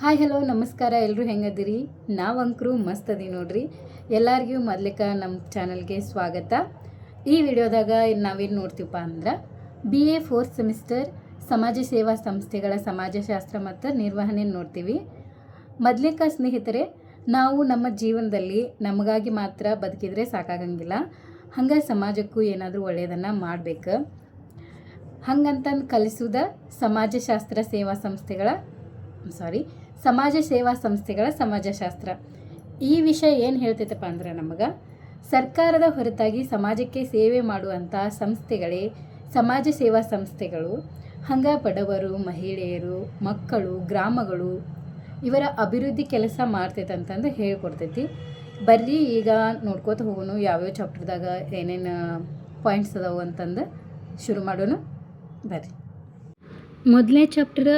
Hi hello ನಮಸ್ಕಾರ. ಎಲ್ಲರೂ ಹೆಂಗದಿರಿ? ನಾವಂಕರು ಮಸ್ತ್ ಅದೀವಿ ನೋಡ್ರಿ. ಎಲ್ಲರಿಗೂ ಮೊದಲಿಕ ನಮ್ಮ ಚಾನಲ್ಗೆ ಸ್ವಾಗತ. ಈ ವಿಡಿಯೋದಾಗ ನಾವೇನು ನೋಡ್ತೀವಪ್ಪ ಅಂದ್ರೆ BA 4th ಸೆಮಿಸ್ಟರ್ ಸಮಾಜ ಸೇವಾ ಸಂಸ್ಥೆಗಳ ಸಮಾಜಶಾಸ್ತ್ರ ಮತ್ತು ನಿರ್ವಹಣೆ ನೋಡ್ತೀವಿ. ಮೊದಲಿಕ ಸ್ನೇಹಿತರೆ, ನಾವು ನಮ್ಮ ಜೀವನದಲ್ಲಿ ನಮಗಾಗಿ ಮಾತ್ರ ಬದುಕಿದ್ರೆ ಸಾಕಾಗಂಗಿಲ್ಲ. ಹಂಗೆ ಸಮಾಜಕ್ಕೂ ಏನಾದರೂ ಒಳ್ಳೆಯದನ್ನು ಮಾಡಬೇಕು. ಹಂಗಂತಂದು ಕಲಿಸೋದ ಸಮಾಜ ಸೇವಾ ಸಂಸ್ಥೆಗಳ ಸಮಾಜಶಾಸ್ತ್ರ. ಈ ವಿಷಯ ಏನು ಹೇಳ್ತೈತಪ್ಪ ಅಂದ್ರೆ ನಮಗೆ ಸರ್ಕಾರದ ಹೊರತಾಗಿ ಸಮಾಜಕ್ಕೆ ಸೇವೆ ಮಾಡುವಂಥ ಸಂಸ್ಥೆಗಳೇ ಸಮಾಜ ಸೇವಾ ಸಂಸ್ಥೆಗಳು. ಹಂಗೆ ಬಡವರು, ಮಹಿಳೆಯರು, ಮಕ್ಕಳು, ಗ್ರಾಮಗಳು ಇವರ ಅಭಿವೃದ್ಧಿ ಕೆಲಸ ಮಾಡ್ತೈತೆ ಅಂತಂದು ಹೇಳ್ಕೊಡ್ತೈತಿ. ಬರ್ರಿ ಈಗ ನೋಡ್ಕೋತ ಹೋಗೋಣ ಯಾವ್ಯಾವ ಚಾಪ್ಟರ್ದಾಗ ಏನೇನು ಪಾಯಿಂಟ್ಸ್ ಅದಾವು ಅಂತಂದು ಶುರು ಮಾಡೋಣ. ಬರ್ರಿ. ಮೊದಲನೇ ಚಾಪ್ಟರ್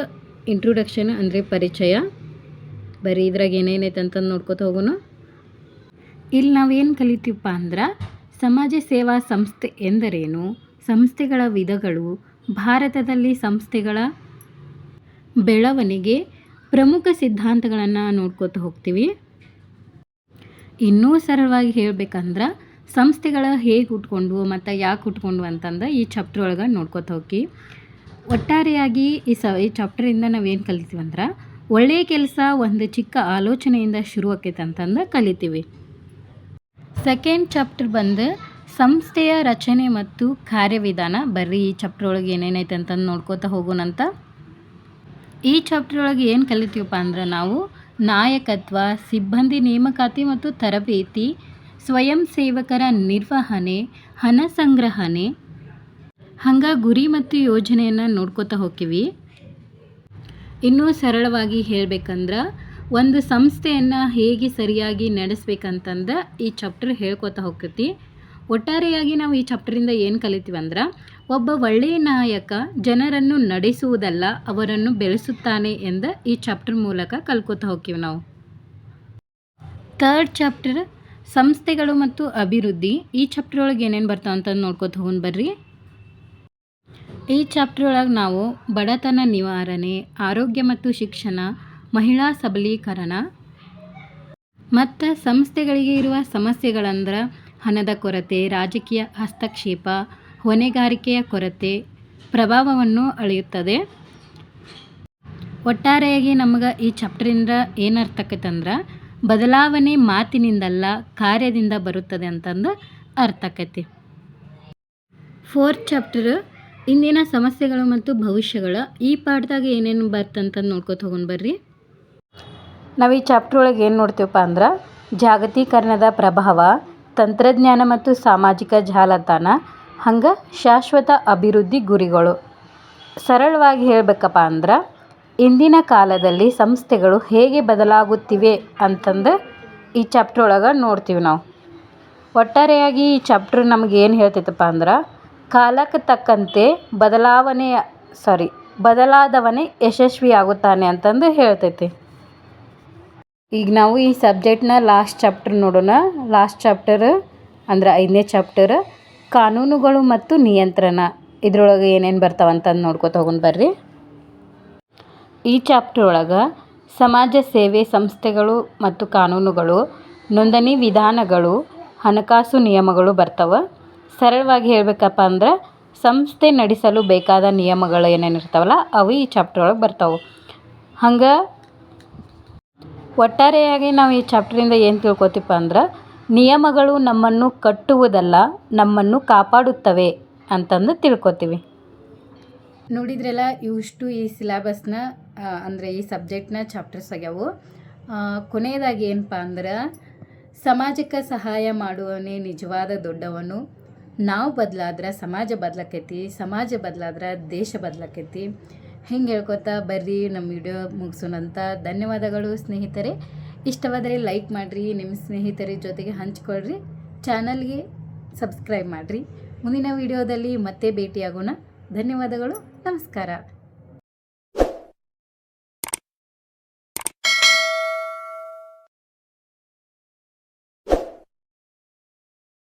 ಇಂಟ್ರೊಡಕ್ಷನ್ ಅಂದರೆ ಪರಿಚಯ. ಬರೀ ಇದ್ರಾಗ ಏನೇನೈತೆ ಅಂತಂದು ನೋಡ್ಕೋತ ಹೋಗೋಣ. ಇಲ್ಲಿ ನಾವೇನು ಕಲಿತೀವಪ್ಪ ಅಂದ್ರೆ ಸಮಾಜ ಸೇವಾ ಸಂಸ್ಥೆ ಎಂದರೇನು, ಸಂಸ್ಥೆಗಳ ವಿಧಗಳು, ಭಾರತದಲ್ಲಿ ಸಂಸ್ಥೆಗಳ ಬೆಳವಣಿಗೆ, ಪ್ರಮುಖ ಸಿದ್ಧಾಂತಗಳನ್ನು ನೋಡ್ಕೋತ ಹೋಗ್ತೀವಿ. ಇನ್ನೂ ಸರಳವಾಗಿ ಹೇಳ್ಬೇಕಂದ್ರೆ ಸಂಸ್ಥೆಗಳ ಹೇಗೆ ಹುಟ್ಕೊಂಡು ಮತ್ತು ಯಾಕೆ ಹುಟ್ಕೊಂಡು ಅಂತಂದು ಈ ಚಾಪ್ಟರ್ ಒಳಗೆ ನೋಡ್ಕೋತ ಹೋಗಿ. ಒಟ್ಟಾರೆಯಾಗಿ ಈ ಚಾಪ್ಟರಿಂದ ನಾವೇನು ಕಲಿತೀವಿ ಅಂದ್ರೆ ಒಳ್ಳೆಯ ಕೆಲಸ ಒಂದು ಚಿಕ್ಕ ಆಲೋಚನೆಯಿಂದ ಶುರು ಆಕೈತೆ ಅಂತಂದು ಕಲಿತೀವಿ. ಸೆಕೆಂಡ್ ಚಾಪ್ಟರ್ ಬಂದು ಸಂಸ್ಥೆಯ ರಚನೆ ಮತ್ತು ಕಾರ್ಯವಿಧಾನ. ಬರ್ರಿ ಈ ಚಾಪ್ಟರ್ ಒಳಗೆ ಏನೇನೈತೆ ಅಂತಂದು ನೋಡ್ಕೋತ ಹೋಗೋಣಂತ. ಈ ಚಾಪ್ಟರ್ ಒಳಗೆ ಏನು ಕಲಿತೀವಪ್ಪ ಅಂದ್ರೆ ನಾವು ನಾಯಕತ್ವ, ಸಿಬ್ಬಂದಿ ನೇಮಕಾತಿ ಮತ್ತು ತರಬೇತಿ, ಸ್ವಯಂ ಸೇವಕರ ನಿರ್ವಹಣೆ, ಹಣ ಸಂಗ್ರಹಣೆ, ಹಂಗೆ ಗುರಿ ಮತ್ತು ಯೋಜನೆಯನ್ನು ನೋಡ್ಕೋತ ಹೋಗ್ತೀವಿ. ಇನ್ನೂ ಸರಳವಾಗಿ ಹೇಳ್ಬೇಕಂದ್ರೆ ಒಂದು ಸಂಸ್ಥೆಯನ್ನು ಹೇಗೆ ಸರಿಯಾಗಿ ನಡೆಸ್ಬೇಕಂತಂದು ಈ ಚಾಪ್ಟರ್ ಹೇಳ್ಕೊತ ಹೋಗ್ತೈತಿ. ಒಟ್ಟಾರೆಯಾಗಿ ನಾವು ಈ ಚಾಪ್ಟರಿಂದ ಏನು ಕಲಿತೀವಿ ಅಂದ್ರೆ ಒಬ್ಬ ಒಳ್ಳೆಯ ನಾಯಕ ಜನರನ್ನು ನಡೆಸುವುದಲ್ಲ, ಅವರನ್ನು ಬೆಳೆಸುತ್ತಾನೆ ಎಂದು ಈ ಚಾಪ್ಟರ್ ಮೂಲಕ ಕಲ್ಕೋತ ಹೋಗ್ತೀವಿ ನಾವು. ಥರ್ಡ್ ಚಾಪ್ಟರ್ ಸಂಸ್ಥೆಗಳು ಮತ್ತು ಅಭಿವೃದ್ಧಿ. ಈ ಚಾಪ್ಟರ್ ಒಳಗೆ ಏನೇನು ಬರ್ತಾವ ಅಂತಂದು ನೋಡ್ಕೋತ ಹೋಗೋಣ ಬರ್ರಿ. ಈ ಚಾಪ್ಟರ್ ಒಳಗೆ ನಾವು ಬಡತನ ನಿವಾರಣೆ, ಆರೋಗ್ಯ ಮತ್ತು ಶಿಕ್ಷಣ, ಮಹಿಳಾ ಸಬಲೀಕರಣ ಮತ್ತು ಸಂಸ್ಥೆಗಳಿಗೆ ಇರುವ ಸಮಸ್ಯೆಗಳಂದ್ರೆ ಹಣದ ಕೊರತೆ, ರಾಜಕೀಯ ಹಸ್ತಕ್ಷೇಪ, ಹೊಣೆಗಾರಿಕೆಯ ಕೊರತೆ ಪ್ರಭಾವವನ್ನು ಅಳೆಯುತ್ತದೆ. ಒಟ್ಟಾರೆಯಾಗಿ ನಮಗೆ ಈ ಚಾಪ್ಟರಿಂದ ಏನು ಅರ್ಥ ಆಕೈತಂದ್ರೆ ಬದಲಾವಣೆ ಮಾತಿನಿಂದಲ್ಲ ಕಾರ್ಯದಿಂದ ಬರುತ್ತದೆ ಅಂತಂದು ಅರ್ಥ ಆಕೈತಿ. ಫೋರ್ತ್ ಚಾಪ್ಟರ್ ಇಂದಿನ ಸಮಸ್ಯೆಗಳು ಮತ್ತು ಭವಿಷ್ಯಗಳ. ಈ ಪಾಠದಾಗ ಏನೇನು ಬರ್ತಂತಂದು ನೋಡ್ಕೋತ ಹೋಗೋಣ ಬರ್ರಿ. ನಾವು ಈ ಚಾಪ್ಟರ್ ಒಳಗೆ ಏನು ನೋಡ್ತೀವಪ್ಪ ಅಂದ್ರೆ ಜಾಗತೀಕರಣದ ಪ್ರಭಾವ, ತಂತ್ರಜ್ಞಾನ ಮತ್ತು ಸಾಮಾಜಿಕ ಜಾಲತಾಣ, ಹಂಗೆ ಶಾಶ್ವತ ಅಭಿವೃದ್ಧಿ ಗುರಿಗಳು. ಸರಳವಾಗಿ ಹೇಳಬೇಕಪ್ಪ ಅಂದ್ರೆ ಇಂದಿನ ಕಾಲದಲ್ಲಿ ಸಂಸ್ಥೆಗಳು ಹೇಗೆ ಬದಲಾಗುತ್ತಿವೆ ಅಂತಂದು ಈ ಚಾಪ್ಟರ್ ಒಳಗೆ ನೋಡ್ತೀವಿ ನಾವು. ಒಟ್ಟಾರೆಯಾಗಿ ಈ ಚಾಪ್ಟರ್ ನಮಗೆ ಏನು ಹೇಳ್ತೈತಪ್ಪ ಅಂದ್ರೆ ಕಾಲಕ್ಕೆ ತಕ್ಕಂತೆ ಬದಲಾದವನೇ ಯಶಸ್ವಿಯಾಗುತ್ತಾನೆ ಅಂತಂದು ಹೇಳ್ತೈತಿ. ಈಗ ನಾವು ಈ ಸಬ್ಜೆಕ್ಟ್ನ ಲಾಸ್ಟ್ ಚಾಪ್ಟರ್ ನೋಡೋಣ. ಲಾಸ್ಟ್ ಚಾಪ್ಟರ್ ಅಂದ್ರೆ 5ನೇ ಚಾಪ್ಟರ್ ಕಾನೂನುಗಳು ಮತ್ತು ನಿಯಂತ್ರಣ. ಇದ್ರೊಳಗೆ ಏನೇನು ಬರ್ತಾವಂತಂದು ನೋಡ್ಕೋತ ಹೋಗೋಣ ಬರ್ರಿ. ಈ ಚಾಪ್ಟರ್ ಒಳಗೆ ಸಮಾಜ ಸೇವೆ ಸಂಸ್ಥೆಗಳು ಮತ್ತು ಕಾನೂನುಗಳು, ನೋಂದಣಿ ವಿಧಾನಗಳು, ಹಣಕಾಸು ನಿಯಮಗಳು ಬರ್ತಾವೆ. ಸರಳವಾಗಿ ಹೇಳಬೇಕಪ್ಪ ಅಂದ್ರೆ ಸಂಸ್ಥೆ ನಡೆಸಲು ಬೇಕಾದ ನಿಯಮಗಳು ಏನೇನು ಇರ್ತಾವಲ್ಲ ಅವು ಈ ಚಾಪ್ಟರ್ ಒಳಗೆ ಬರ್ತಾವೆ. ಹಂಗೆ ಒಟ್ಟಾರೆಯಾಗಿ ನಾವು ಈ ಚಾಪ್ಟರಿಂದ ಏನು ತಿಳ್ಕೊತೀವಪ್ಪ ಅಂದ್ರೆ ನಿಯಮಗಳು ನಮ್ಮನ್ನು ಕಟ್ಟುವುದಲ್ಲ, ನಮ್ಮನ್ನು ಕಾಪಾಡುತ್ತವೆ ಅಂತಂದು ತಿಳ್ಕೊತೀವಿ. ನೋಡಿದ್ರಲ್ಲ, ಇವಿಷ್ಟು ಈ ಸಿಲೆಬಸ್ನ ಅಂದರೆ ಈ ಸಬ್ಜೆಕ್ಟ್ನ ಚಾಪ್ಟರ್ಸ್ ಆಗ್ಯಾವು. ಕೊನೆಯದಾಗಿ ಏನಪ್ಪ ಅಂದ್ರೆ ಸಮಾಜಕ್ಕೆ ಸಹಾಯ ಮಾಡುವವನೇ ನಿಜವಾದ ದೊಡ್ಡವನು. ನಾವು ಬದಲಾದ್ರೆ ಸಮಾಜ ಬದಲಾಕೈತಿ, ಸಮಾಜ ಬದಲಾದ್ರೆ ದೇಶ ಬದಲಾಕೈತಿ. ಹಿಂಗೆ ಹೇಳ್ಕೊತಾ ಬರ್ರಿ ನಮ್ಮ ವಿಡಿಯೋ ಮುಗಿಸೋಣಂತ. ಧನ್ಯವಾದಗಳು ಸ್ನೇಹಿತರೆ. ಇಷ್ಟವಾದರೆ ಲೈಕ್ ಮಾಡಿರಿ, ನಿಮ್ಮ ಸ್ನೇಹಿತರ ಜೊತೆಗೆ ಹಂಚ್ಕೊಳ್ರಿ, ಚಾನಲ್ಗೆ ಸಬ್ಸ್ಕ್ರೈಬ್ ಮಾಡಿರಿ. ಮುಂದಿನ ವಿಡಿಯೋದಲ್ಲಿ ಮತ್ತೆ ಭೇಟಿಯಾಗೋಣ. ಧನ್ಯವಾದಗಳು. ನಮಸ್ಕಾರ.